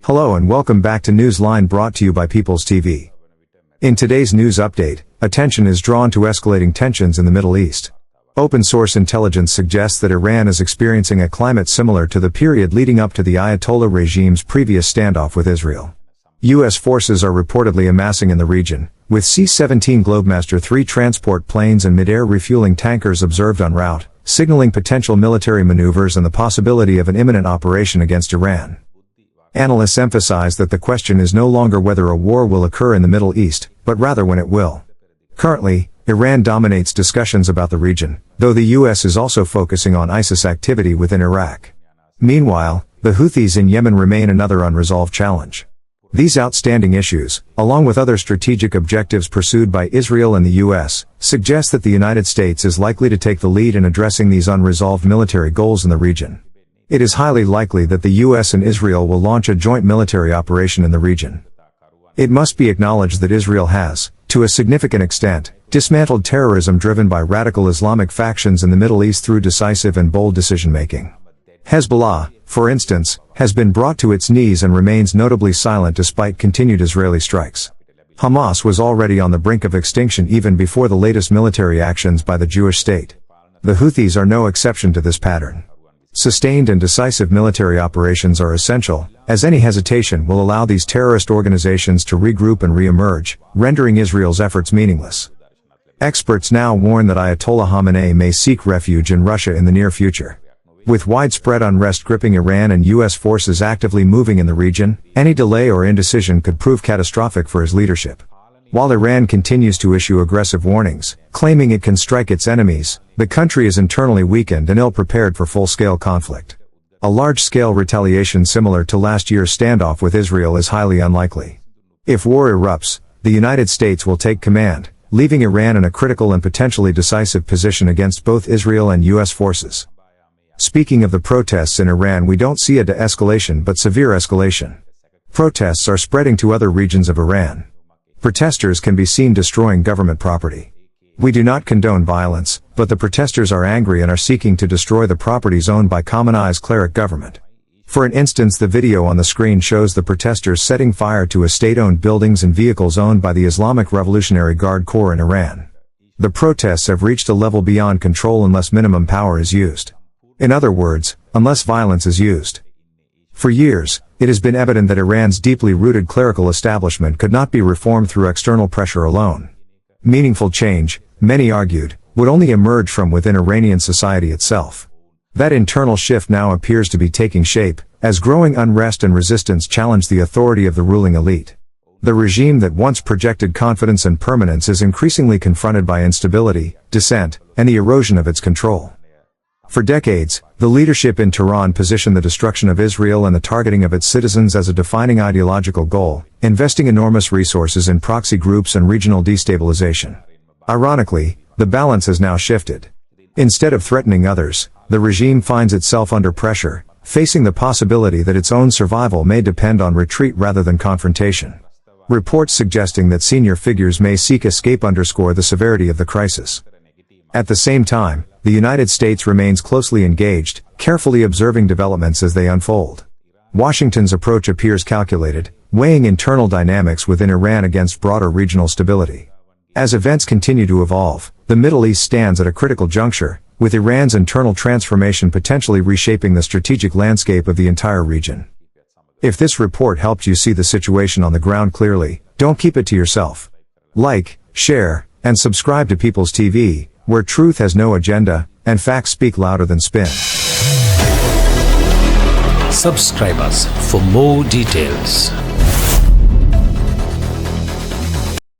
Hello and welcome back to Newsline, brought to you by People's TV. In today's news update, attention is drawn to escalating tensions in the Middle East. Open source intelligence suggests that Iran is experiencing a climate similar to the period leading up to the Ayatollah regime's previous standoff with Israel. U.S. forces are reportedly amassing in the region, with C-17 Globemaster III transport planes and mid-air refueling tankers observed en route, signaling potential military maneuvers and the possibility of an imminent operation against Iran. Analysts emphasize that the question is no longer whether a war will occur in the Middle East, but rather when it will. Currently, Iran dominates discussions about the region, though the U.S. is also focusing on ISIS activity within Iraq. Meanwhile, the Houthis in Yemen remain another unresolved challenge. These outstanding issues, along with other strategic objectives pursued by Israel and the U.S., suggest that the United States is likely to take the lead in addressing these unresolved military goals in the region. It is highly likely that the U.S. and Israel will launch a joint military operation in the region. It must be acknowledged that Israel has, to a significant extent, dismantled terrorism driven by radical Islamic factions in the Middle East through decisive and bold decision-making. Hezbollah, for instance, has been brought to its knees and remains notably silent despite continued Israeli strikes. Hamas was already on the brink of extinction even before the latest military actions by the Jewish state. The Houthis are no exception to this pattern. Sustained and decisive military operations are essential, as any hesitation will allow these terrorist organizations to regroup and re-emerge, rendering Israel's efforts meaningless. Experts now warn that Ayatollah Khamenei may seek refuge in Russia in the near future. With widespread unrest gripping Iran and U.S. forces actively moving in the region, any delay or indecision could prove catastrophic for his leadership. While Iran continues to issue aggressive warnings, claiming it can strike its enemies, the country is internally weakened and ill-prepared for full-scale conflict. A large-scale retaliation similar to last year's standoff with Israel is highly unlikely. If war erupts, the United States will take command, leaving Iran in a critical and potentially decisive position against both Israel and U.S. forces. Speaking of the protests in Iran, we don't see a de-escalation but severe escalation. Protests are spreading to other regions of Iran. Protesters can be seen destroying government property. We do not condone violence, but the protesters are angry and are seeking to destroy the properties owned by communist cleric government. For an instance, the video on the screen shows the protesters setting fire to state-owned buildings and vehicles owned by the Islamic Revolutionary Guard Corps in Iran. The protests have reached a level beyond control unless minimum power is used. In other words, unless violence is used. For years, it has been evident that Iran's deeply rooted clerical establishment could not be reformed through external pressure alone. Meaningful change, many argued, would only emerge from within Iranian society itself. That internal shift now appears to be taking shape, as growing unrest and resistance challenge the authority of the ruling elite. The regime that once projected confidence and permanence is increasingly confronted by instability, dissent, and the erosion of its control. For decades, the leadership in Tehran positioned the destruction of Israel and the targeting of its citizens as a defining ideological goal, investing enormous resources in proxy groups and regional destabilization. Ironically, the balance has now shifted. Instead of threatening others, the regime finds itself under pressure, facing the possibility that its own survival may depend on retreat rather than confrontation. Reports suggesting that senior figures may seek escape underscore the severity of the crisis. At the same time, the United States remains closely engaged, carefully observing developments as they unfold. Washington's approach appears calculated, weighing internal dynamics within Iran against broader regional stability. As events continue to evolve, the Middle East stands at a critical juncture, with Iran's internal transformation potentially reshaping the strategic landscape of the entire region. If this report helped you see the situation on the ground clearly, don't keep it to yourself. Like, share, and subscribe to People's TV, where truth has no agenda, and facts speak louder than spin. Subscribe us for more details.